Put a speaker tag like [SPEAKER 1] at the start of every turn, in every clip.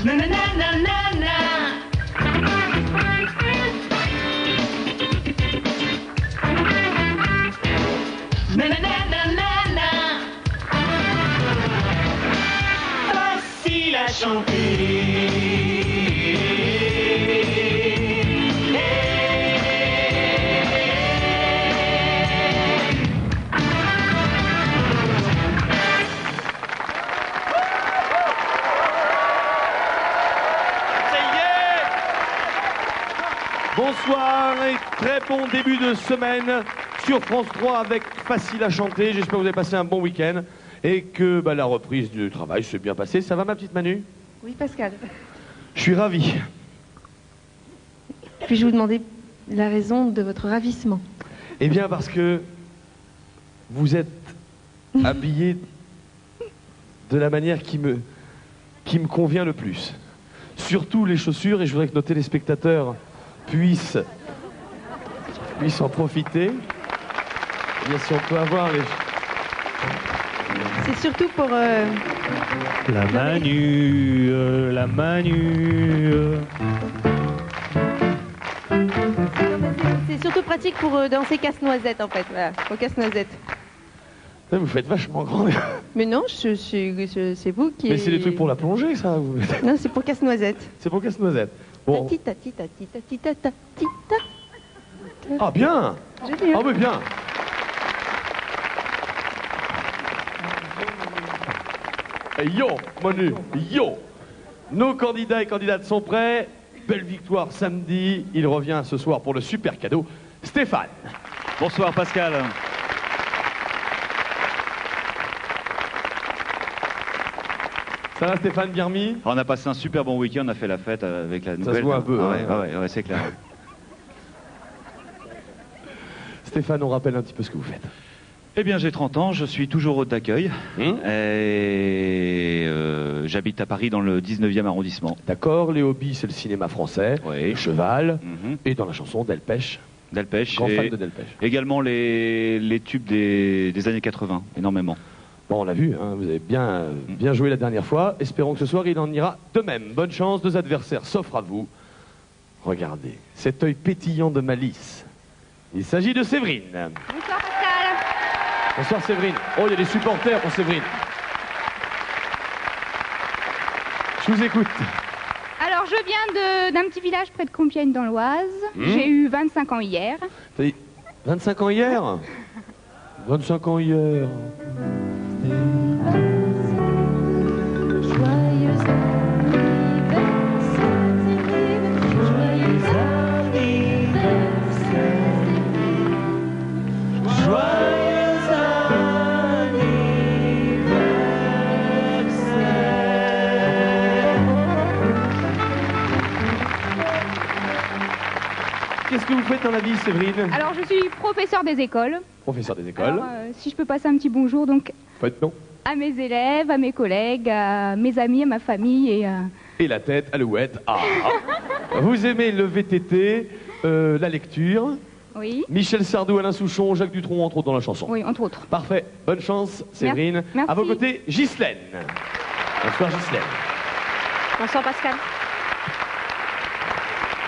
[SPEAKER 1] Na na na na na na. Na na na na na na. Facile à chanter.
[SPEAKER 2] Bonsoir et très bon début de semaine sur France 3 avec Facile à chanter. J'espère que vous avez passé un bon week-end et que la reprise du travail s'est bien passée. Ça va ma petite Manu?
[SPEAKER 3] Oui, Pascal.
[SPEAKER 2] Je suis ravi.
[SPEAKER 3] Puis-je vous demander la raison de votre ravissement?
[SPEAKER 2] Eh bien parce que vous êtes habillé de la manière qui me convient le plus. Surtout les chaussures, et je voudrais que nos téléspectateurs puissent en profiter. Eh bien, si on peut avoir les...
[SPEAKER 3] C'est surtout pour...
[SPEAKER 4] La Manu, la Manu.
[SPEAKER 3] C'est surtout pratique pour danser casse-noisette en fait. Voilà, au casse-noisette.
[SPEAKER 2] Vous faites vachement grand.
[SPEAKER 3] Mais non, c'est vous qui...
[SPEAKER 2] Mais c'est des trucs pour la plongée, ça.
[SPEAKER 3] Non, c'est pour casse-noisette.
[SPEAKER 2] C'est pour casse-noisette. Bon.
[SPEAKER 3] Tita, tita, tita, tita, tita, tita.
[SPEAKER 2] Ah bien.
[SPEAKER 3] Joli, hein?
[SPEAKER 2] Ah mais bien. Yo, Manu, yo. Nos candidats et candidates sont prêts. Belle victoire samedi. Il revient ce soir pour le super cadeau. Stéphane.
[SPEAKER 4] Bonsoir Pascal.
[SPEAKER 2] Ça va Stéphane, bien remis?
[SPEAKER 4] On a passé un super bon week-end, on a fait la fête avec la nouvelle.
[SPEAKER 2] Ça se voit un peu.
[SPEAKER 4] Ouais, c'est clair.
[SPEAKER 2] Stéphane, on rappelle un petit peu ce que vous faites.
[SPEAKER 4] Eh bien, j'ai 30 ans, je suis toujours hôte d'accueil. Et j'habite à Paris dans le 19e arrondissement.
[SPEAKER 2] D'accord, les hobbies, c'est le cinéma français,
[SPEAKER 4] Oui.
[SPEAKER 2] le cheval, et dans la chanson Delpech.
[SPEAKER 4] Delpech.
[SPEAKER 2] Grand fan de Delpech.
[SPEAKER 4] Également les tubes des années 80, énormément.
[SPEAKER 2] Bon, on l'a vu, hein, vous avez bien joué la dernière fois. Espérons que ce soir, il en ira de même. Bonne chance, deux adversaires s'offrent à vous. Regardez, cet œil pétillant de malice. Il s'agit de Séverine.
[SPEAKER 5] Bonsoir Pascal.
[SPEAKER 2] Bonsoir Séverine. Oh, il y a des supporters pour Séverine. Je vous écoute.
[SPEAKER 5] Alors je viens d'un petit village près de Compiègne dans l'Oise. J'ai eu 25 ans hier.
[SPEAKER 2] T'as dit 25 ans hier 25 ans hier. Qu'est-ce que vous faites dans la vie, Séverine?
[SPEAKER 5] Alors je suis professeur des écoles.
[SPEAKER 2] Professeur des écoles.
[SPEAKER 5] Alors, si je peux passer un petit bonjour donc
[SPEAKER 2] Faites non.
[SPEAKER 5] à mes élèves, à mes collègues, à mes amis, à ma famille
[SPEAKER 2] Et la tête, alouette. Ah. Vous aimez le VTT, la lecture.
[SPEAKER 5] Oui.
[SPEAKER 2] Michel Sardou, Alain Souchon, Jacques Dutronc, entre autres dans la chanson.
[SPEAKER 5] Oui, entre autres.
[SPEAKER 2] Parfait. Bonne chance, Séverine.
[SPEAKER 5] Merci.
[SPEAKER 2] À vos côtés, Ghislaine. Bonsoir, Ghislaine.
[SPEAKER 3] Bonsoir Pascal.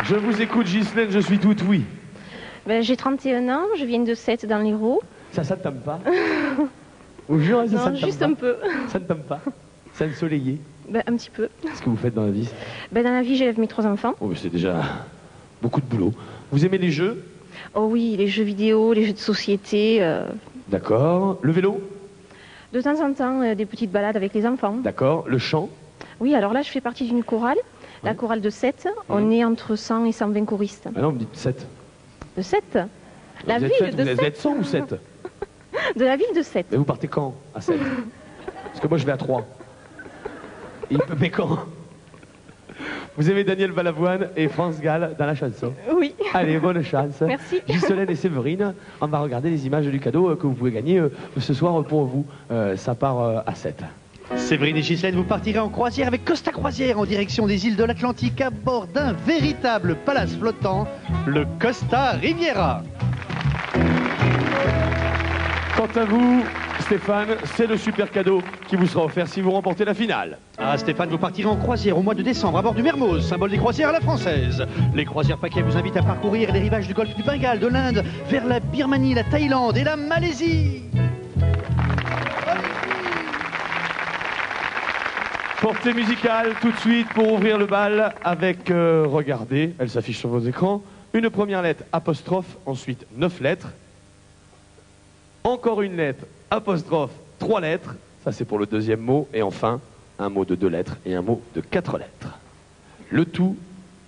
[SPEAKER 2] Je vous écoute, Ghislaine, je suis toute oui.
[SPEAKER 3] J'ai 31 ans, je viens de Sète dans l'Hérault.
[SPEAKER 2] Ça ne t'aime pas? Vous jurez, ça ne
[SPEAKER 3] juste
[SPEAKER 2] t'aime
[SPEAKER 3] un peu.
[SPEAKER 2] pas? Ça ne t'aime pas? C'est ensoleillé.
[SPEAKER 3] Un petit peu.
[SPEAKER 2] Qu'est-ce que vous faites dans la vie?
[SPEAKER 3] Dans la vie, j'élève mes 3 enfants.
[SPEAKER 2] Oh, mais c'est déjà beaucoup de boulot. Vous aimez les jeux?
[SPEAKER 3] Oh oui, les jeux vidéo, les jeux de société.
[SPEAKER 2] D'accord. Le vélo?
[SPEAKER 3] De temps en temps, des petites balades avec les enfants.
[SPEAKER 2] D'accord. Le chant?
[SPEAKER 3] Oui, alors là, je fais partie d'une chorale. La chorale de Sète. On est entre 100 et 120 choristes.
[SPEAKER 2] Ah non, vous me dites 7.
[SPEAKER 3] De Sète? La
[SPEAKER 2] Vous
[SPEAKER 3] ville
[SPEAKER 2] êtes 7,
[SPEAKER 3] de
[SPEAKER 2] vous êtes
[SPEAKER 3] Sète.
[SPEAKER 2] 100 ou 7?
[SPEAKER 3] De la ville de Sète.
[SPEAKER 2] Mais vous partez quand à 7? Parce que moi je vais à 3. Mais quand? Vous aimez Daniel Balavoine et France Gall dans la chanson?
[SPEAKER 3] Oui.
[SPEAKER 2] Allez, bonne chance.
[SPEAKER 3] Merci.
[SPEAKER 2] Ghislaine et Séverine, on va regarder les images du cadeau que vous pouvez gagner ce soir pour vous. Ça part à 7.
[SPEAKER 6] Séverine et Ghislaine, vous partirez en croisière avec Costa Croisière en direction des îles de l'Atlantique à bord d'un véritable palace flottant, le Costa Riviera.
[SPEAKER 2] Quant à vous, Stéphane, c'est le super cadeau qui vous sera offert si vous remportez la finale.
[SPEAKER 6] Ah Stéphane, vous partirez en croisière au mois de décembre à bord du Mermoz, symbole des croisières à la française. Les croisières paquets vous invitent à parcourir les rivages du golfe du Bengale, de l'Inde, vers la Birmanie, la Thaïlande et la Malaisie.
[SPEAKER 2] Portée musicale tout de suite pour ouvrir le bal avec, regardez, elle s'affiche sur vos écrans, une première lettre apostrophe, ensuite 9 lettres, encore une lettre apostrophe, 3 lettres, ça c'est pour le deuxième mot, et enfin un mot de 2 lettres et un mot de 4 lettres. Le tout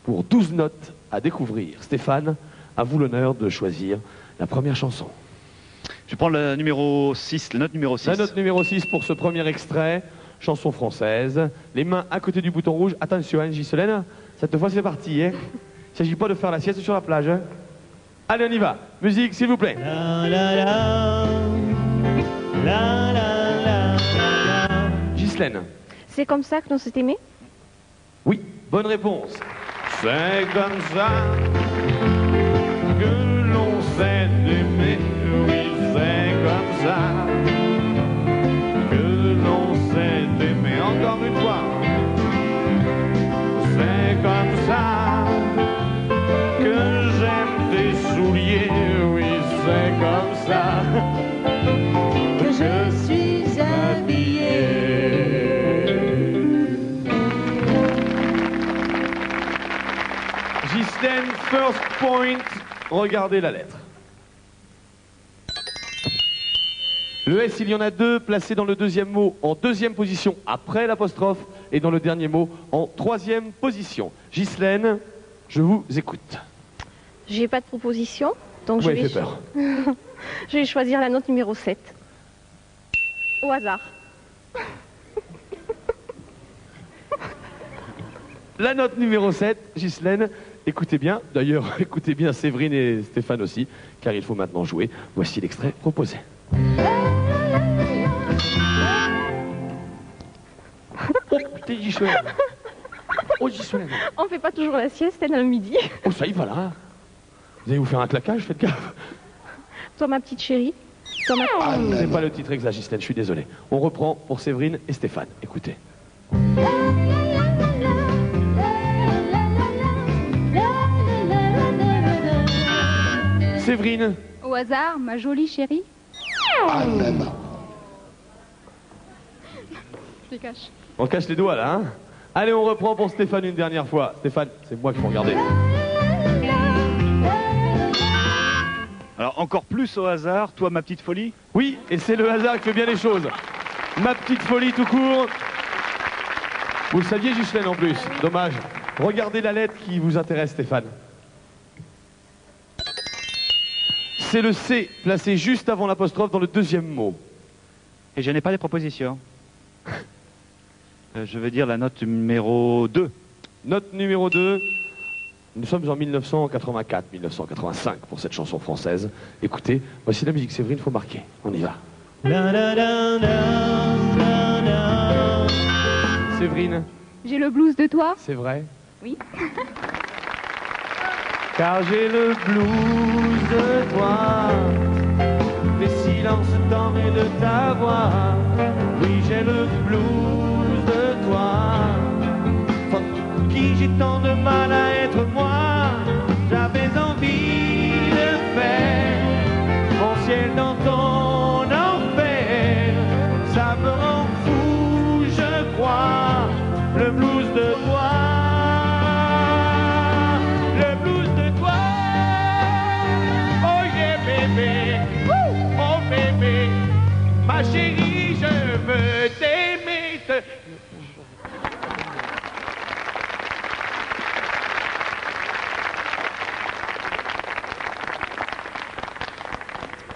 [SPEAKER 2] pour 12 notes à découvrir. Stéphane, à vous l'honneur de choisir la première chanson.
[SPEAKER 4] Je prends le numéro 6, la note numéro 6.
[SPEAKER 2] La note numéro 6 pour ce premier extrait, chanson française. Les mains à côté du bouton rouge. Attention, hein, Ghislaine, cette fois c'est parti. Hein. Il ne s'agit pas de faire la sieste sur la plage. Hein. Allez, on y va. Musique, s'il vous plaît.
[SPEAKER 1] La la la, la la la la.
[SPEAKER 2] Ghislaine.
[SPEAKER 3] C'est comme ça que l'on s'est aimé?
[SPEAKER 2] Oui, bonne réponse. C'est comme ça que l'on s'est aimé. Oui, c'est comme ça que l'on s'est aimé. Encore une fois. C'est comme ça que j'aime tes souliers. Oui, c'est comme ça
[SPEAKER 1] Que je suis habillé.
[SPEAKER 2] Ghislaine, first point. Regardez la lettre. Le S, il y en a 2, placés dans le deuxième mot en 2e position après l'apostrophe et dans le dernier mot en 3e position. Ghislaine, je vous écoute.
[SPEAKER 3] J'ai pas de proposition, donc
[SPEAKER 2] Vous m'avez fait peur.
[SPEAKER 3] je vais choisir la note numéro 7. Au hasard.
[SPEAKER 2] La note numéro 7, Ghislaine, écoutez bien. D'ailleurs, écoutez bien Séverine et Stéphane aussi, car il faut maintenant jouer. Voici l'extrait proposé. Oh putain, Ghislaine. Oh Ghislaine.
[SPEAKER 3] On fait pas toujours la sieste, elle, le midi.
[SPEAKER 2] Oh ça y va là. Vous allez vous faire un claquage, faites gaffe.
[SPEAKER 3] Toi, ma petite chérie. Toi, ma...
[SPEAKER 2] C'est pas le titre exact, Ghislaine, je suis désolé. On reprend pour Séverine et Stéphane. Écoutez. Séverine.
[SPEAKER 5] Au hasard, ma jolie chérie. Je les cache.
[SPEAKER 2] On cache les doigts là, hein. Allez, on reprend pour Stéphane une dernière fois. Stéphane, c'est moi qu'il faut regarder.
[SPEAKER 4] Alors encore plus au hasard, toi ma petite folie.
[SPEAKER 2] Oui, et c'est le hasard qui fait bien les choses. Ma petite folie tout court. Vous le saviez, Ghislaine, en plus. Dommage. Regardez la lettre qui vous intéresse, Stéphane. C'est le C, placé juste avant l'apostrophe dans le deuxième mot.
[SPEAKER 4] Et je n'ai pas les propositions. Je veux dire la note numéro 2.
[SPEAKER 2] Note numéro 2. Nous sommes en 1984-1985 pour cette chanson française. Écoutez, voici la musique. Séverine, il faut marquer. On y va.
[SPEAKER 1] La la la la la la.
[SPEAKER 2] Séverine,
[SPEAKER 5] J'ai le blues de toi.
[SPEAKER 2] c'est vrai?
[SPEAKER 5] Oui.
[SPEAKER 2] Car j'ai le blues de toi, des silences tendres et de ta voix. Oui, j'ai le blues de toi, sans qui j'ai tant de mal à être moi. J'avais envie de faire mon ciel dans ton enfer. Ça me rend fou, je crois, le blues de toi. Oh bébé, ma chérie, je veux t'aimer.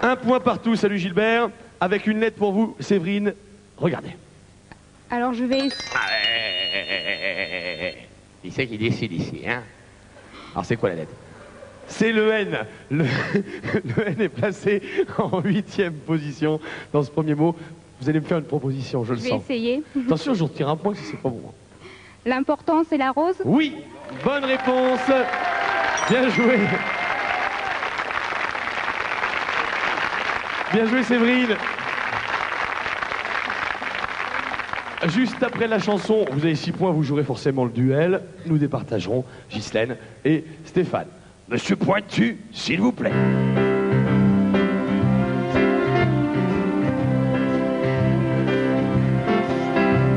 [SPEAKER 2] Un point partout, salut Gilbert. Avec une lettre pour vous, Séverine. Regardez.
[SPEAKER 5] Alors je vais...
[SPEAKER 2] Qui c'est qui décide ici, hein? Alors c'est quoi la lettre? C'est le N. Le N est placé en 8e position dans ce premier mot. Vous allez me faire une proposition, je le
[SPEAKER 5] Je vais
[SPEAKER 2] sens.
[SPEAKER 5] essayer.
[SPEAKER 2] Attention, je vous retire un point si c'est pas bon.
[SPEAKER 5] L'important, c'est la rose.
[SPEAKER 2] Oui, bonne réponse. Bien joué. Bien joué, Séverine. Juste après la chanson, vous avez 6 points, vous jouerez forcément le duel. Nous départagerons Ghislaine et Stéphane. Monsieur Pointu, s'il vous plaît.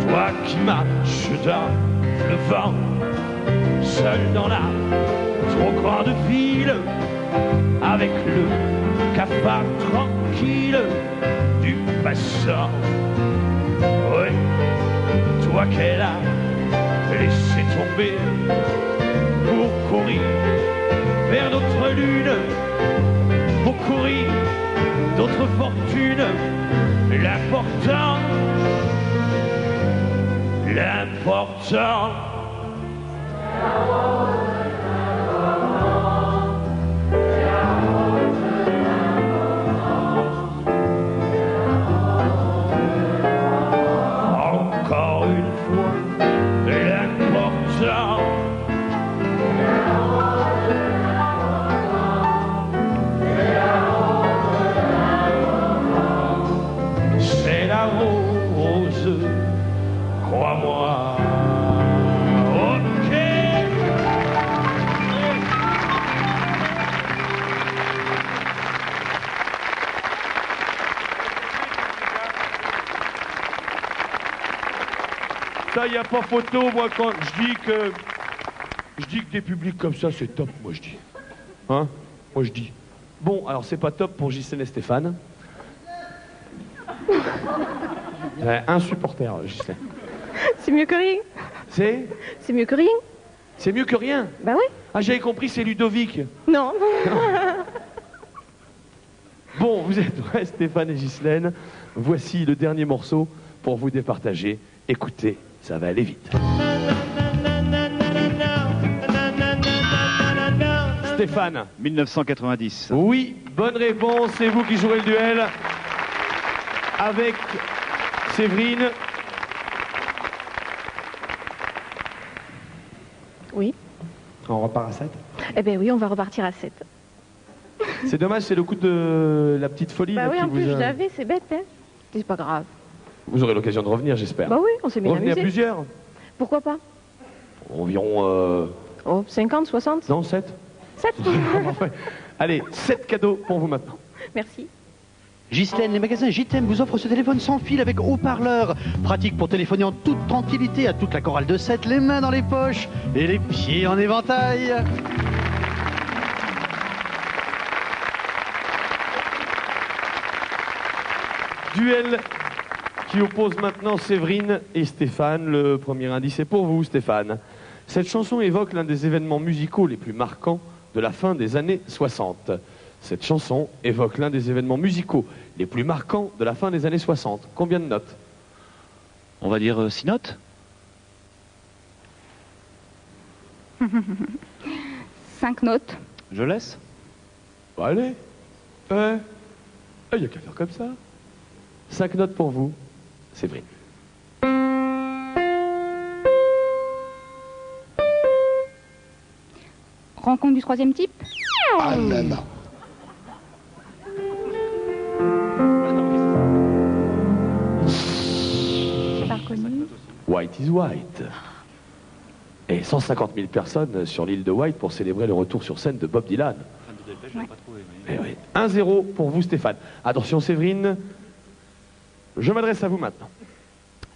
[SPEAKER 2] Toi qui marches dans le vent, seul dans la trop grande ville, avec le cafard tranquille du passant. Oui, toi qu'elle a laissé tomber pour courir vers notre lune, pour courir d'autres fortunes. L'important, encore une fois, l'important, c'est la rose, crois-moi. Ok. Ça, y a pas photo, moi, quand je dis que des publics comme ça, c'est top, moi, je dis. Hein? Moi, je dis. Bon, alors, c'est pas top pour Ghislaine et Stéphane. Un supporter, Ghislaine.
[SPEAKER 3] C'est mieux que rien.
[SPEAKER 2] C'est
[SPEAKER 3] C'est mieux que rien.
[SPEAKER 2] C'est mieux que rien.
[SPEAKER 3] Bah oui.
[SPEAKER 2] Ah, j'avais compris, c'est Ludovic.
[SPEAKER 3] Non.
[SPEAKER 2] Bon, vous êtes prêts, Stéphane et Ghislaine. Voici le dernier morceau pour vous départager. Écoutez, ça va aller vite. Stéphane.
[SPEAKER 4] 1990.
[SPEAKER 2] Oui, bonne réponse. C'est vous qui jouerez le duel avec Séverine.
[SPEAKER 3] Oui.
[SPEAKER 6] On repart à 7.
[SPEAKER 3] Eh ben oui, on va repartir à 7.
[SPEAKER 2] C'est dommage, c'est le coup de la petite folie.
[SPEAKER 3] Bah
[SPEAKER 2] là,
[SPEAKER 3] oui,
[SPEAKER 2] qui
[SPEAKER 3] en
[SPEAKER 2] vous
[SPEAKER 3] plus,
[SPEAKER 2] a-
[SPEAKER 3] je l'avais, c'est bête, hein. C'est pas grave.
[SPEAKER 2] Vous aurez l'occasion de revenir, j'espère.
[SPEAKER 3] Bah oui, on s'est bien
[SPEAKER 2] Revenez à
[SPEAKER 3] amusé.
[SPEAKER 2] plusieurs.
[SPEAKER 3] Pourquoi pas?
[SPEAKER 2] Environ...
[SPEAKER 3] Oh, 50, 60?
[SPEAKER 2] Non, 7.
[SPEAKER 3] 7.
[SPEAKER 2] Allez, 7 cadeaux pour vous maintenant.
[SPEAKER 3] Merci.
[SPEAKER 6] Ghislaine, les magasins JTM vous offrent ce téléphone sans fil avec haut-parleur. Pratique pour téléphoner en toute tranquillité à toute la chorale de 7, les mains dans les poches et les pieds en éventail.
[SPEAKER 2] Duel qui oppose maintenant Séverine et Stéphane. Le premier indice est pour vous, Stéphane. Cette chanson évoque l'un des événements musicaux les plus marquants de la fin des années 60. Cette chanson évoque l'un des événements musicaux les plus marquants de la fin des années 60. Combien de notes?
[SPEAKER 4] On va dire 6 notes.
[SPEAKER 5] 5 notes.
[SPEAKER 4] Je laisse.
[SPEAKER 2] Bon, allez. Il n'y a qu'à faire comme ça. 5 notes pour vous, Séverine.
[SPEAKER 5] Rencontre du troisième type.
[SPEAKER 7] Ah là là.
[SPEAKER 5] J'ai pas reconnu.
[SPEAKER 2] White is White. Et 150 000 personnes sur l'île de White pour célébrer le retour sur scène de Bob Dylan. Eh oui. 1-0 pour vous, Stéphane. Attention, Séverine. Je m'adresse à vous maintenant.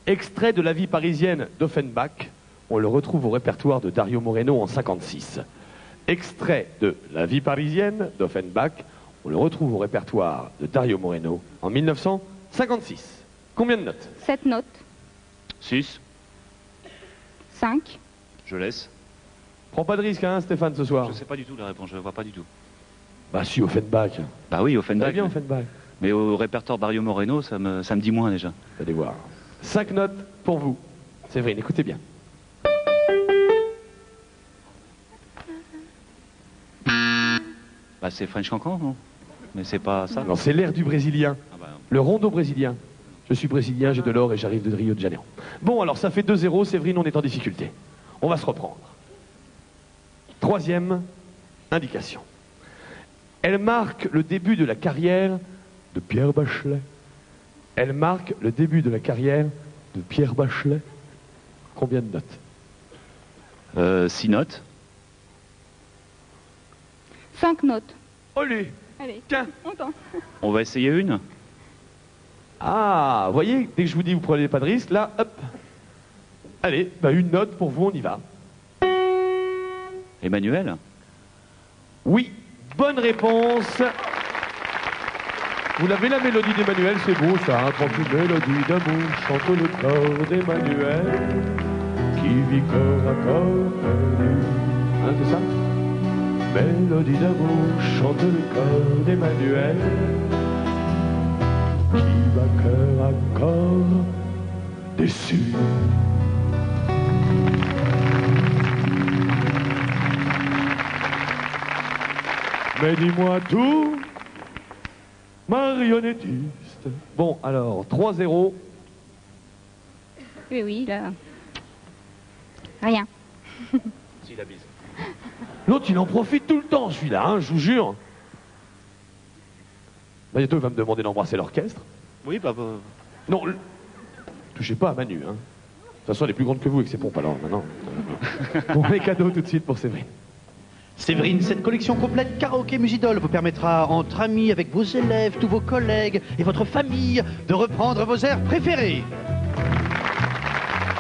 [SPEAKER 2] Extrait de La vie parisienne d'Offenbach. On le retrouve au répertoire de Dario Moreno en 56. Extrait de La vie parisienne d'Offenbach. On le retrouve au répertoire de Dario Moreno en 1956. Combien de notes?
[SPEAKER 5] 7 notes.
[SPEAKER 4] 6.
[SPEAKER 5] 5.
[SPEAKER 4] Je laisse.
[SPEAKER 2] Prends pas de risque, hein, Stéphane, ce soir.
[SPEAKER 4] Je sais pas du tout la réponse, je vois pas du tout.
[SPEAKER 2] Bah si, Offenbach.
[SPEAKER 4] Bah oui,
[SPEAKER 2] Vous
[SPEAKER 4] Offenbach.
[SPEAKER 2] allez bien, Offenbach.
[SPEAKER 4] Mais au répertoire Dario Moreno, ça me dit moins déjà.
[SPEAKER 2] Vous allez voir. 5 notes pour vous. Séverine, écoutez bien.
[SPEAKER 4] Bah c'est French Cancan, non? Mais c'est pas ça.
[SPEAKER 2] Non, c'est l'air du brésilien.
[SPEAKER 4] Ah bah,
[SPEAKER 2] Le rondo brésilien. Je suis brésilien, j'ai de l'or et j'arrive de Rio de Janeiro. Bon, alors ça fait 2-0. Séverine, on est en difficulté. On va se reprendre. Troisième indication. Elle marque le début de la carrière de Pierre Bachelet. Elle marque le début de la carrière de Pierre Bachelet. Combien de notes?
[SPEAKER 4] 6 notes.
[SPEAKER 5] 5 notes.
[SPEAKER 2] Allez.
[SPEAKER 5] Allez,
[SPEAKER 2] Tiens.
[SPEAKER 5] on tente.
[SPEAKER 4] On va essayer une.
[SPEAKER 2] Ah, vous voyez, dès que je vous dis vous prenez pas de risque, là, hop. Allez, bah une note pour vous, on y va.
[SPEAKER 4] Emmanuel.
[SPEAKER 2] Oui, bonne réponse. Vous l'avez la mélodie d'Emmanuel, c'est beau ça, hein, tranquille mélodie d'amour, chante le corps d'Emmanuel, qui vit corps à corps perdu. Hein, c'est ça? Mélodie d'amour, chante le corps d'Emmanuel, qui va cœur à corps déçu. Mais dis-moi tout, marionnettiste. Bon, alors, 3-0.
[SPEAKER 5] Oui, oui, là. Rien.
[SPEAKER 2] L'autre, il en profite tout le temps, celui-là, hein, je vous jure. Bah, bientôt, il va me demander d'embrasser l'orchestre.
[SPEAKER 4] Oui, bah.
[SPEAKER 2] Non, touchez pas à Manu, hein. De toute façon, elle est plus grande que vous avec ses pompes, alors maintenant. Bon, les cadeaux tout de suite pour Séverine.
[SPEAKER 6] Séverine, cette collection complète Karaoké Musidol vous permettra, entre amis, avec vos élèves, tous vos collègues et votre famille, de reprendre vos airs préférés.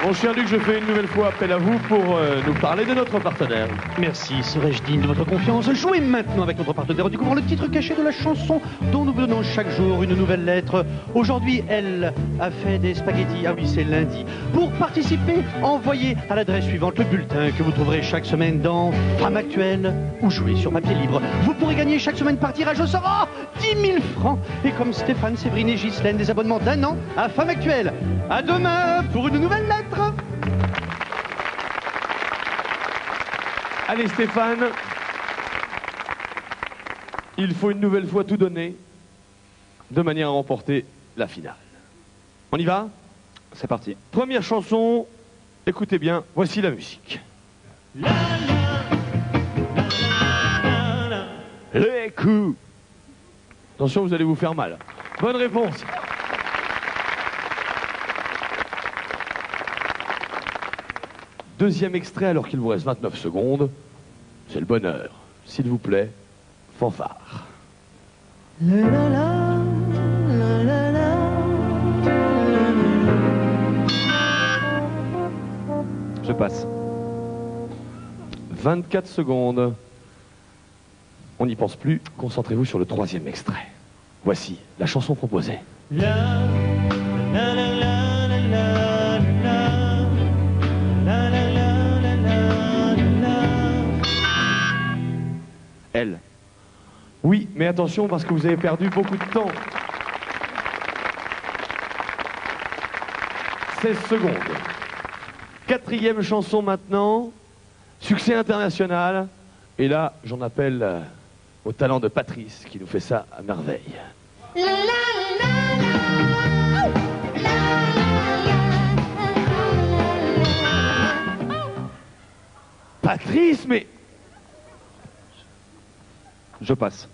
[SPEAKER 2] Mon cher Luc, je fais une nouvelle fois appel à vous pour nous parler de notre partenaire.
[SPEAKER 6] Merci, serais-je digne de votre confiance? Jouez maintenant avec notre partenaire en découvrant le titre caché de la chanson dont nous vous donnons chaque jour une nouvelle lettre. Aujourd'hui, elle a fait des spaghettis. Ah oui, c'est lundi. Pour participer, envoyez à l'adresse suivante le bulletin que vous trouverez chaque semaine dans Femme Actuelle ou Jouer sur papier libre. Vous pourrez gagner chaque semaine par tirage au sort 10 000 francs. Et comme Stéphane, Séverine et Ghislaine, des abonnements d'1 an à Femme Actuelle. À demain pour une nouvelle lettre.
[SPEAKER 2] Allez Stéphane, il faut une nouvelle fois tout donner de manière à remporter la finale. On y va?
[SPEAKER 4] C'est parti.
[SPEAKER 2] Première chanson, écoutez bien, voici la musique. Les coups. Attention, vous allez vous faire mal. Bonne réponse. Deuxième extrait alors qu'il vous reste 29 secondes. C'est le bonheur. S'il vous plaît, fanfare.
[SPEAKER 4] Je passe.
[SPEAKER 2] 24 secondes. On n'y pense plus. Concentrez-vous sur le troisième extrait. Voici la chanson proposée.
[SPEAKER 4] Elle.
[SPEAKER 2] Oui, mais attention parce que vous avez perdu beaucoup de temps. 16 secondes. Quatrième chanson maintenant. Succès international. Et là, j'en appelle au talent de Patrice qui nous fait ça à merveille. Patrice, mais...
[SPEAKER 4] Je passe.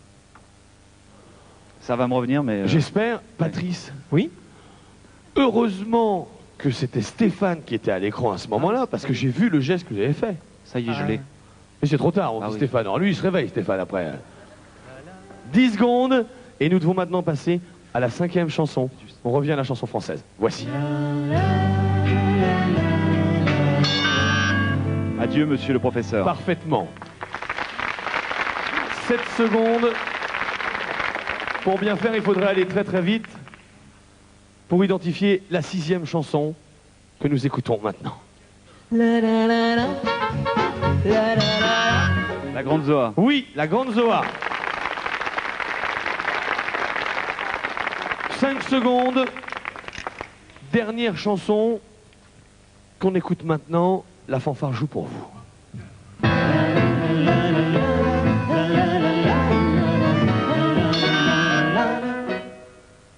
[SPEAKER 4] Ça va me revenir, mais...
[SPEAKER 2] J'espère, Patrice.
[SPEAKER 6] Oui.
[SPEAKER 2] Heureusement que c'était Stéphane qui était à l'écran à ce moment-là, parce que j'ai vu le geste que vous avez fait.
[SPEAKER 4] Ça y est, je l'ai.
[SPEAKER 2] Mais c'est trop tard, on dit
[SPEAKER 4] oui.
[SPEAKER 2] Stéphane. Alors lui, il se réveille, Stéphane, après. 10 secondes, et nous devons maintenant passer à la cinquième chanson. On revient à la chanson française. Voici.
[SPEAKER 4] Adieu, monsieur le professeur.
[SPEAKER 2] Parfaitement. 7 secondes. Pour bien faire, il faudrait aller très très vite pour identifier la sixième chanson que nous écoutons maintenant.
[SPEAKER 4] La grande Zoa.
[SPEAKER 2] Oui, la grande Zoa. 5 secondes. Dernière chanson qu'on écoute maintenant. La fanfare joue pour vous.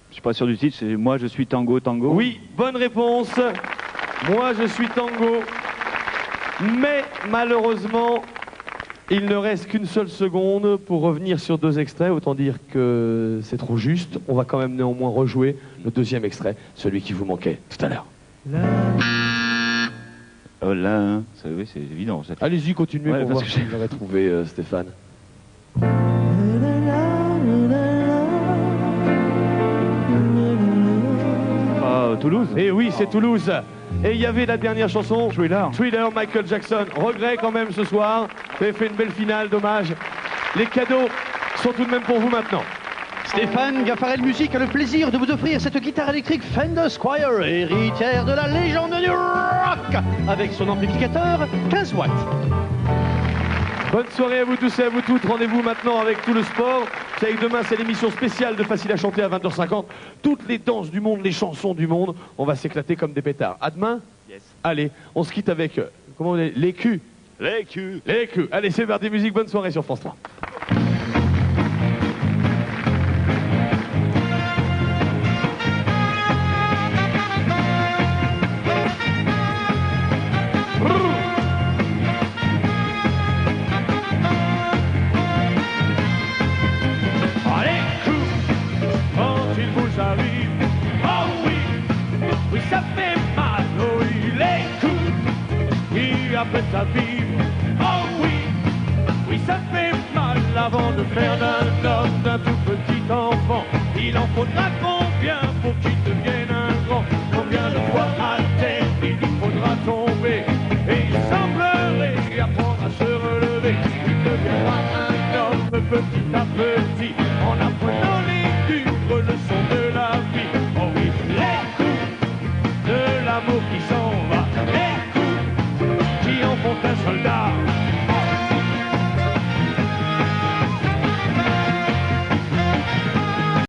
[SPEAKER 4] Je suis pas sûr du titre, c'est Moi je suis tango, tango.
[SPEAKER 2] Oui, bonne réponse. Moi, je suis tango. Mais malheureusement, il ne reste qu'une seule seconde pour revenir sur 2 extraits. Autant dire que c'est trop juste. On va quand même néanmoins rejouer le deuxième extrait, celui qui vous manquait tout à l'heure.
[SPEAKER 4] Oh là, oui, c'est évident. Ça.
[SPEAKER 2] Allez-y, continuez
[SPEAKER 4] Ouais,
[SPEAKER 2] pour
[SPEAKER 4] parce
[SPEAKER 2] voir
[SPEAKER 4] que
[SPEAKER 2] si vous l'avez trouvé, Stéphane.
[SPEAKER 4] Toulouse.
[SPEAKER 2] Et oui, c'est Toulouse. Et il y avait la dernière chanson,
[SPEAKER 4] Thriller.
[SPEAKER 2] Thriller, Michael Jackson. Regret quand même ce soir. Vous avez fait une belle finale, dommage. Les cadeaux sont tout de même pour vous maintenant.
[SPEAKER 6] Stéphane Gaffarel Musique a le plaisir de vous offrir cette guitare électrique Fender Squier, héritière de la légende du rock, avec son amplificateur 15 watts.
[SPEAKER 2] Bonne soirée à vous tous et à vous toutes. Rendez-vous maintenant avec tout le sport. Vous savez que demain, c'est l'émission spéciale de Facile à chanter à 20h50. Toutes les danses du monde, les chansons du monde. On va s'éclater comme des pétards. À demain.
[SPEAKER 4] Yes.
[SPEAKER 2] Allez, on se quitte avec, comment on dit, les culs.
[SPEAKER 4] Les culs.
[SPEAKER 2] Les culs. Allez, c'est parti, musique. Bonne soirée sur France 3.
[SPEAKER 1] À vivre. Oh oui, oui ça fait mal avant de faire d'un homme, d'un tout petit enfant. Il en faudra combien pour qu'il devienne un grand? Combien de fois à terre il lui faudra tomber et sans pleurer et apprendre à se relever. Il deviendra un homme petit à petit en apprenant les dures leçons de la vie. Oh oui, les coups de l'amour qui s'en va, les coups qui en font un soldat.